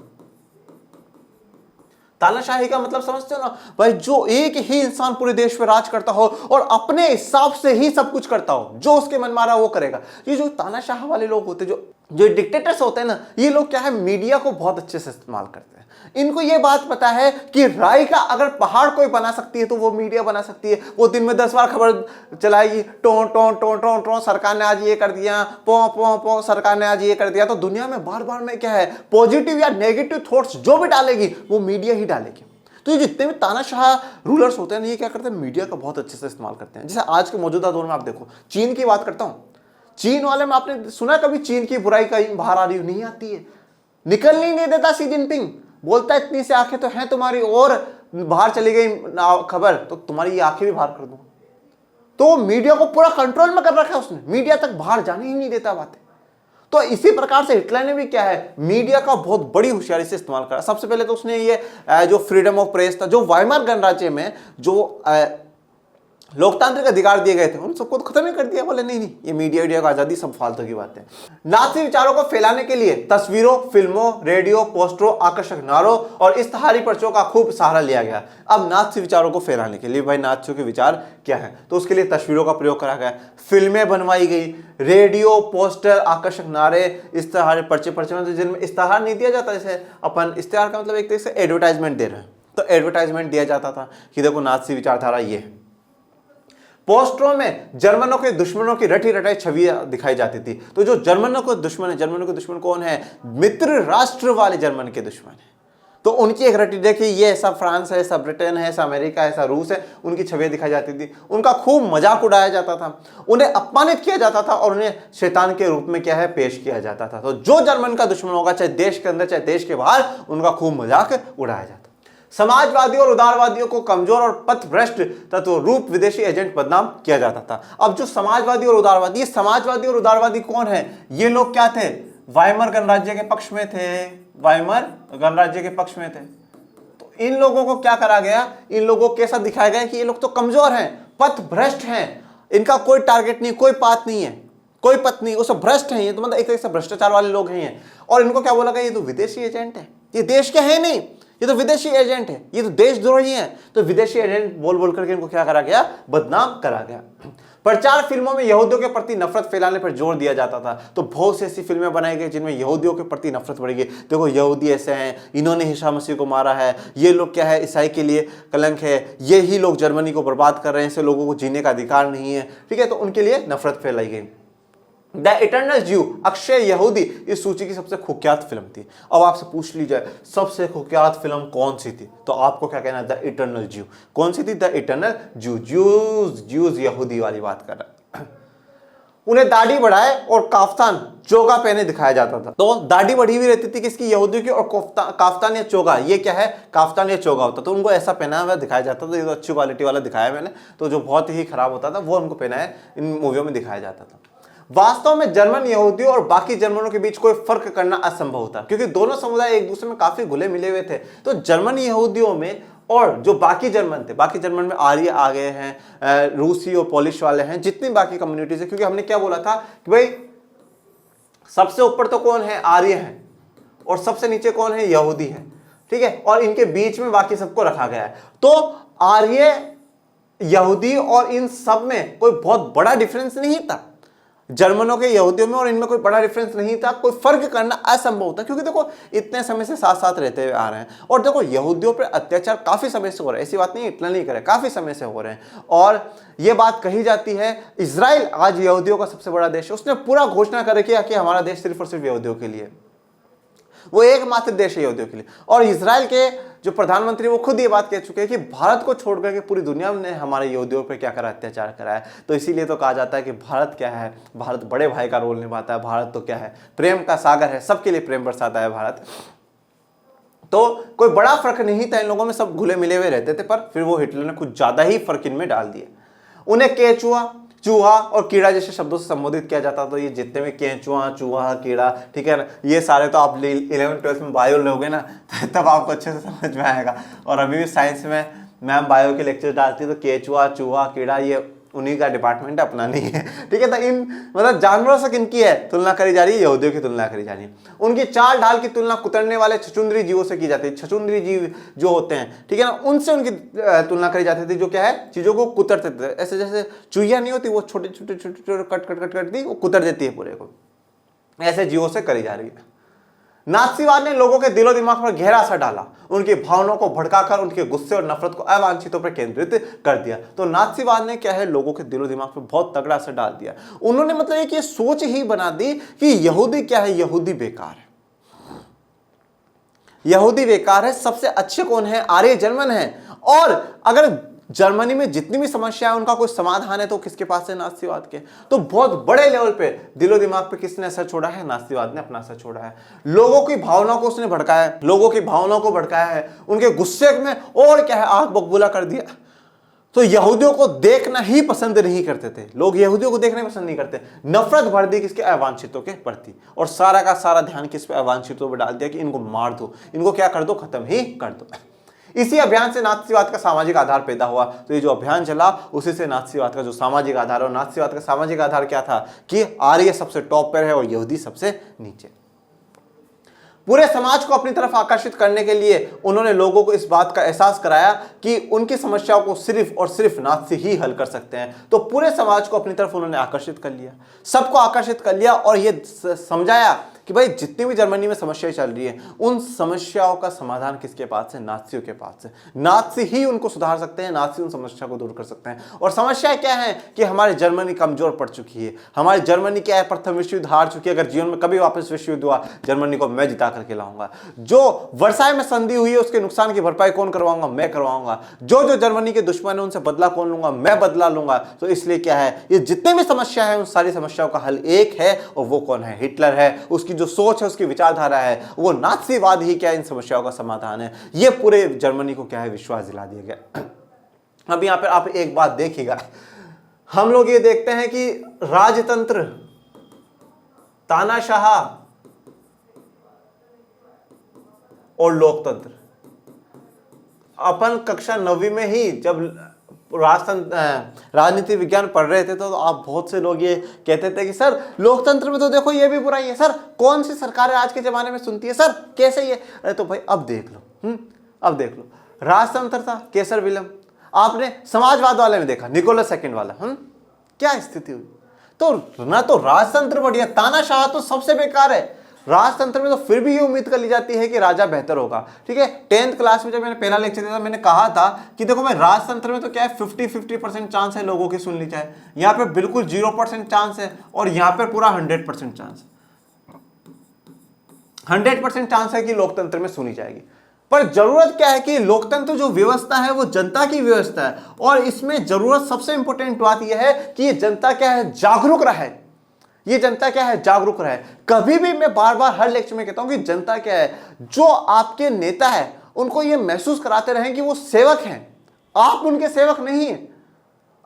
तानाशाही का मतलब समझते हो ना भाई, जो एक ही इंसान पूरे देश पे राज करता हो और अपने हिसाब से ही सब कुछ करता हो, जो उसके मन मारा वो करेगा। ये जो तानाशाह वाले लोग होते हैं, जो डिक्टेटर्स होते हैं ना, ये लोग क्या है, मीडिया को बहुत अच्छे से इस्तेमाल करते हैं। इनको ये बात पता है कि राई का अगर पहाड़ कोई बना सकती है तो वो मीडिया बना सकती है। वो दिन में 10 बार खबर चलाएगी, टों टों टों टों टों, सरकार ने आज ये कर दिया, पो पो पो, सरकार ने आज ये कर दिया। तो दुनिया में बार बार में क्या है, पॉजिटिव या नेगेटिव थॉट्स जो भी डालेगी वो मीडिया ही डालेगी। तो ये जितने भी तानाशाह रूलर्स होते हैं, ये क्या करते हैं, मीडिया का बहुत अच्छे से इस्तेमाल करते हैं। जैसे आज के मौजूदा दौर में आप देखो, चीन की बात करता हूँ, चीन वाले में आपने सुना कभी चीन की बुराई का बाहर आ रही नहीं आती है, निकलने नहीं देता सी जिनपिंग, बोलता है इतनी सी आंखें तो हैं तुम्हारी, और बाहर चली गई खबर तो तुम्हारी ये आंखें भी बाहर कर दूंगा। तो मीडिया को पूरा कंट्रोल में कर रखा है उसने, मीडिया तक बाहर जाने ही नहीं देता बातें। तो इसी प्रकार से हिटलर ने भी क्या है, मीडिया का बहुत बड़ी होशियारी से इस्तेमाल करा। सबसे पहले तो उसने ये जो फ्रीडम ऑफ प्रेस था, जो वाइमार गणराज्य में जो लोकतांत्रिक अधिकार दिए गए थे, उन सबको तो खत्म ही कर दिया। बोले नहीं नहीं, ये मीडिया को आजादी सब फालतू की बात है। नाजी विचारों को फैलाने के लिए तस्वीरों, फिल्मों, रेडियो, पोस्टरों, आकर्षक नारों और इश्तहारी पर्चों का खूब सहारा लिया गया। अब नाजी विचारों को फैलाने के लिए भाई नाजियों के विचार क्या है, तो उसके लिए तस्वीरों का प्रयोग करा गया, फिल्में बनवाई गई, रेडियो, पोस्टर, आकर्षक नारे, इश्तहार, पर्चे में जिनमें इश्तहार नहीं दिया जाता, जैसे अपन इश्तहार का मतलब एक तरह से एडवर्टाइजमेंट दे रहे हैं, तो एडवर्टाइजमेंट दिया जाता था कि देखो नाजी विचारधारा ये है। पोस्टरों में जर्मनों के दुश्मनों की रटी रटाई छवियां दिखाई जाती थी। तो जो जर्मनों के दुश्मन है, जर्मनों के दुश्मन कौन है? मित्र राष्ट्र वाले जर्मन के दुश्मन है। तो उनकी एक रटी, देखिए ये ऐसा फ्रांस है, ऐसा ब्रिटेन है, ऐसा अमेरिका है, ऐसा रूस है, उनकी छवियां दिखाई जाती थी। उनका खूब मजाक उड़ाया जाता था, उन्हें अपमानित किया जाता था और उन्हें शैतान के रूप में क्या है, पेश किया जाता था। तो जो जर्मन का दुश्मन होगा, चाहे देश के अंदर चाहे देश के बाहर, उनका खूब मजाक उड़ाया जाता। समाजवादियों और उदारवादियों को कमजोर और पथभ्रष्ट तत्व रूप विदेशी एजेंट बदनाम किया जाता था। अब जो समाजवादी और उदारवादी, ये समाजवादी और उदारवादी कौन है? ये लोग क्या थे? वाइमर गणराज्य के पक्ष में थे, वाइमर गणराज्य के पक्ष में थे। तो इन लोगों को क्या करा गया? इन लोगों को कैसा दिखाया गया कि ये लोग तो कमजोर हैं, पथभ्रष्ट हैं, इनका कोई टारगेट नहीं, कोई पाथ नहीं है, कोई पथ नहीं, वो सब भ्रष्ट हैं, ये तो मतलब एक तरह से भ्रष्टाचार वाले लोग हैं ये। और इनको क्या बोला गया? ये तो विदेशी एजेंट है, ये देश के है नहीं, ये तो विदेशी एजेंट है, ये तो देशद्रोही है। तो विदेशी एजेंट बोल बोल करके इनको क्या करा गया? बदनाम करा गया। प्रचार फिल्मों में यहूदियों के प्रति नफरत फैलाने पर जोर दिया जाता था। तो बहुत सी ऐसी फिल्में बनाई गई जिनमें यहूदियों के प्रति नफरत बढ़ी गई। देखो यहूदी ऐसे हैं, इन्होंने ईसा मसीह को मारा है, ये लोग क्या है, ईसाई के लिए कलंक है, ये ही लोग जर्मनी को बर्बाद कर रहे हैं, ऐसे लोगों को जीने का अधिकार नहीं है, ठीक है। तो उनके लिए नफरत फैलाई गई। द इटर्नल ज्यू, अक्षय यहूदी, इस सूची की सबसे कुख्यात फिल्म थी। अब आपसे पूछ ली जाए सबसे कुख्यात फिल्म कौन सी थी, तो आपको क्या कहना है? द इटर्नल ज्यू। कौन सी थी? द इटर्नल ज्यू। ज्यूज यहूदी वाली बात कर रहा है। उन्हें दाढ़ी बढ़ाए और काफ्तान चोगा पहने दिखाया जाता था। तो दाढ़ी बढ़ी हुई रहती थी किसकी? यहूदियों की। और काफ्तान या चोगा, ये क्या है? काफ्तान या चोगा होता, तो उनको ऐसा पहना हुआ दिखाया जाता था। ये तो अच्छी क्वालिटी वाला दिखाया मैंने, तो जो बहुत ही खराब होता था वो उनको पहनाया इन मूवियों में दिखाया जाता था। वास्तव में जर्मन यहूदियों और बाकी जर्मनों के बीच कोई फर्क करना असंभव था, क्योंकि दोनों समुदाय एक दूसरे में काफी घुले मिले हुए थे। तो जर्मन यहूदियों में और जो बाकी जर्मन थे, बाकी जर्मन में आर्य आ गए हैं, रूसी और पोलिश वाले हैं, जितनी बाकी कम्युनिटीज है, क्योंकि हमने क्या बोला था कि भाई सबसे ऊपर तो कौन है? आर्य है, और सबसे नीचे कौन है? यहूदी है, ठीक है। और इनके बीच में बाकी सबको रखा गया है। तो आर्य, यहूदी और इन सब में कोई बहुत बड़ा डिफरेंस नहीं था। जर्मनों के यहूदियों में और इनमें कोई बड़ा डिफरेंस नहीं था, कोई फर्क करना असंभव था, क्योंकि देखो इतने समय से साथ साथ रहते हुए आ रहे हैं। और देखो यहूदियों पर अत्याचार काफी समय से हो रहा है, ऐसी बात नहीं इतना नहीं करे, काफी समय से हो रहे हैं। और ये बात कही जाती है, इजराइल आज यहूदियों का सबसे बड़ा देश है। उसने पूरा घोषणा कर रखी है कि हमारा देश सिर्फ और सिर्फ यहूदियों के लिए, वो एकमात्र देश है यहूदियों के लिए। और इजराइल के जो प्रधानमंत्री वो खुद ये बात कह चुके हैं कि भारत को छोड़ करके पूरी दुनिया ने हमारे यहूदियों पर क्या करा? अत्याचार करा है। तो इसीलिए तो कहा जाता है कि भारत क्या है? भारत बड़े भाई का रोल निभाता है। भारत तो क्या है? प्रेम का सागर है, सबके लिए प्रेम बरसाता है भारत। तो कोई बड़ा फर्क नहीं था इन लोगों में, सब घुले मिले हुए रहते थे। पर फिर वो हिटलर ने कुछ ज्यादा ही फर्क इनमें डाल दिए। उन्हें केचुआ, चूहा और कीड़ा जैसे शब्दों से संबोधित किया जाता। तो ये जितने भी केंचुआ, चूहा, कीड़ा, ठीक है ना, ये सारे तो आप 11th-12th में बायो लोगे ना, तब आपको अच्छे से समझ में आएगा। और अभी भी साइंस में मैम बायो के लेक्चर डालती है, तो केंचुआ, चूहा, कीड़ा ये उन्हीं का डिपार्टमेंट है, अपना नहीं है, ठीक है। तो इन मतलब जानवरों से किनकी है तुलना करी जा रही है? यहूदियों की तुलना करी जा रही है। उनकी चाल ढाल की तुलना कुतरने वाले छछूंदरी जीवों से की जाती है। छछूंदरी जीव जो होते हैं, ठीक है ना, उनसे उनकी तुलना करी जाती थी, जो क्या है? चीजों को कुतरते थे। ऐसे जैसे चुहिया नहीं होती, वो छोटे छोटे छोटे छोटे कट कट कट करती, वो कुतर देती है पूरे को, ऐसे जीवों से करी जा रही है। नात्सीवाद ने लोगों के दिलो दिमाग पर गहरा असर डाला, उनकी भावनाओं को भड़काकर उनके गुस्से और नफरत को अवांछितों पर केंद्रित कर दिया। तो नात्सीवाद ने क्या है? लोगों के दिलो दिमाग पर बहुत तगड़ा असर डाल दिया। उन्होंने मतलब एक ये सोच ही बना दी कि यहूदी क्या है? यहूदी बेकार है, यहूदी बेकार है, सबसे अच्छे कौन है? आर्य जर्मन है। और अगर जर्मनी में जितनी भी समस्या है उनका कोई समाधान है तो किसके पास है? नास्तिवाद के। तो बहुत बड़े लेवल पे दिलो दिमाग पे किसने असर छोड़ा है? नास्तिवाद ने अपना असर छोड़ा है। लोगों की भावनाओं को उसने भड़काया है, लोगों की भावनाओं को भड़काया है, उनके गुस्से में और क्या है? आग बकबूला कर दिया। तो यहूदियों को देखना ही पसंद नहीं करते थे लोग, यहूदियों को देखना पसंद नहीं करते। नफरत भर दी किसके? अवांछितों के प्रति। और सारा का सारा ध्यान किस पे? अवांछितों पर डाल दिया कि इनको मार दो, इनको क्या कर दो? खत्म ही कर दो। इसी अभियान से नाथसीवाद का सामाजिक आधार पैदा हुआ। तो ये जो अभियान चला उसी से नाथसीवाद का जो सामाजिक आधार, और नाथसीवाद का सामाजिक आधार क्या था कि आर्य सबसे टॉप पर है और यहूदी सबसे नीचे। पूरे समाज को अपनी तरफ आकर्षित करने के लिए उन्होंने लोगों को इस बात का एहसास कराया कि उनकी समस्याओं को सिर्फ और सिर्फ नाथसी ही हल कर सकते हैं। तो पूरे समाज को अपनी तरफ उन्होंने आकर्षित कर लिया, सबको आकर्षित कर लिया और ये समझाया कि भाई जितनी भी जर्मनी में समस्याएं चल रही है उन समस्याओं का समाधान किसके पास है? नाथसियों के पास है। नाथसी ही उनको सुधार सकते हैं, नाथसी उन समस्या को दूर कर सकते हैं। और समस्या क्या है कि हमारी जर्मनी कमजोर पड़ चुकी है। हमारी जर्मनी क्या है, प्रथम विश्व युद्ध हार चुकी है। अगर जीवन में कभी वापस विश्व युद्ध हुआ, जर्मनी को मैं जिता करके लाऊंगा। जो वर्साय में संधि हुई है उसके नुकसान की भरपाई कौन करवाऊंगा? मैं करवाऊंगा। जो जर्मनी के दुश्मन है उनसे बदला कौन लूंगा? मैं बदला लूंगा। तो इसलिए क्या है, ये जितने भी समस्या है उन सारी समस्याओं का हल एक है, और वो कौन है? हिटलर है। उसकी जो सोच है, उसकी विचारधारा है, वो नाथसीवाद ही क्या इन समस्याओं का समाधान है। ये पूरे जर्मनी को क्या है, विश्वास दिला दिया गया। अब यहां पर आप एक बात देखिएगा, हम लोग ये देखते हैं कि राजतंत्र, तानाशाह और लोकतंत्र, अपन कक्षा 9वीं में ही जब राजनीति विज्ञान पढ़ रहे थे तो आप बहुत से लोग ये कहते थे कि सर लोकतंत्र में तो देखो ये भी बुराई है, सर कौन सी सरकार आज के जमाने में सुनती है, सर कैसे ये? अरे तो भाई अब देख लो, अब देख लो, राजतंत्र था केसर विलियम, आपने समाजवाद वाले में देखा निकोलस सेकंड वाला, क्या स्थिति हुई? तो ना तो राजतंत्र बढ़िया, तानाशाह तो सबसे बेकार है। राजतंत्र में तो फिर भी ये उम्मीद कर ली जाती है कि राजा बेहतर होगा। ठीक है, 10th क्लास में जब मैंने पहला लेक्चर दिया था मैंने कहा था कि देखो भाई राजतंत्र में तो क्या है 50-50% चांस है लोगों की सुन ली जाए, यहाँ पे बिल्कुल 0% चांस है, और यहाँ पे पूरा 100% चांस, 100% चांस है कि लोकतंत्र में सुनी जाएगी। पर जरूरत क्या है कि लोकतंत्र जो व्यवस्था है वो जनता की व्यवस्था है, और इसमें जरूरत सबसे इंपॉर्टेंट बात यह है कि ये जनता क्या है, जागरूक रहे। ये जनता क्या है, जागरूक रहे। कभी भी मैं बार बार हर लेक्चर में कहता हूं कि जनता क्या है, जो आपके नेता है उनको ये महसूस कराते रहें कि वो सेवक हैं, आप उनके सेवक नहीं हैं।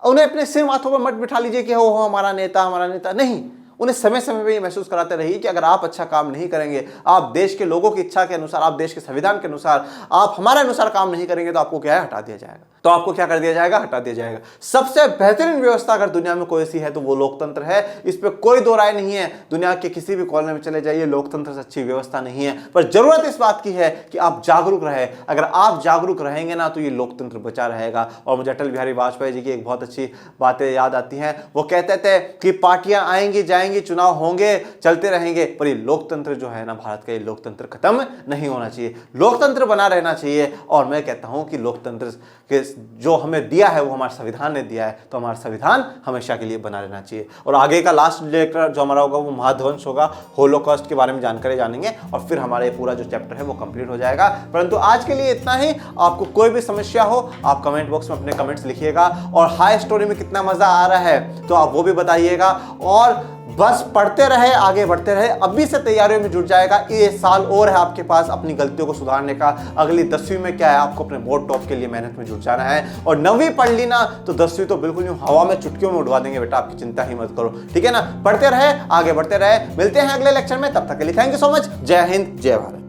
उन्हें अपने सिर माथों पर मत बिठा लीजिए कि हो हमारा नेता, हमारा नेता नहीं। उन्हें समय समय पे ये महसूस कराते रहिए कि अगर आप अच्छा काम नहीं करेंगे, आप देश के लोगों की इच्छा के अनुसार, आप देश के संविधान के अनुसार, आप हमारे अनुसार काम नहीं करेंगे तो आपको क्या है, हटा दिया जाएगा। तो आपको क्या कर दिया जाएगा, हटा दिया जाएगा। सबसे बेहतरीन व्यवस्था अगर दुनिया में कोई सी है तो वो लोकतंत्र है, इस पर कोई दो राय नहीं है। दुनिया के किसी भी कोने में चले जाइए, लोकतंत्र से अच्छी व्यवस्था नहीं है। पर जरूरत इस बात की है कि आप जागरूक रहे। अगर आप जागरूक रहेंगे ना तो ये लोकतंत्र बचा रहेगा। और मुझे अटल बिहारी वाजपेयी जी की एक बहुत अच्छी बातें याद आती हैं। वो कहते थे कि पार्टियां आएंगी जाएंगी, चुनाव होंगे, चलते रहेंगे, पर ये लोकतंत्र जो है ना भारत का, ये लोकतंत्र खत्म नहीं होना चाहिए, लोकतंत्र बना रहना चाहिए। और मैं कहता हूं कि लोकतंत्र के जो हमें दिया है वो हमारे संविधान ने दिया है, तो हमारा संविधान हमेशा के लिए बना रहना चाहिए। और आगे का लास्ट लेक्चर जो हमारा होगा वो महाध्वंस होगा, होलोकॉस्ट के बारे में जानकारी जानेंगे, और फिर हमारा ये पूरा जो चैप्टर है वो कंप्लीट हो जाएगा। परंतु आज के लिए इतना ही। आपको कोई भी समस्या हो आप कमेंट बॉक्स में अपने कमेंट्स लिखिएगा, और हाई स्टोरी में कितना मजा आ रहा है तो आप वो भी बताइएगा। और बस पढ़ते रहे, आगे बढ़ते रहे, अभी से तैयारियों में जुट जाएगा। ये साल और है आपके पास अपनी गलतियों को सुधारने का। अगली 10वीं में क्या है, आपको अपने बोर्ड टॉप के लिए मेहनत में जुट जाना है। और 9वीं पढ़ ली ना तो 10वीं तो बिल्कुल यूं हवा में चुटकियों में उड़वा देंगे बेटा, आपकी चिंता ही मत करो। ठीक है ना, पढ़ते रहे, आगे बढ़ते रहे। मिलते हैं अगले लेक्चर में, तब तक के लिए थैंक यू सो मच। जय हिंद, जय भारत।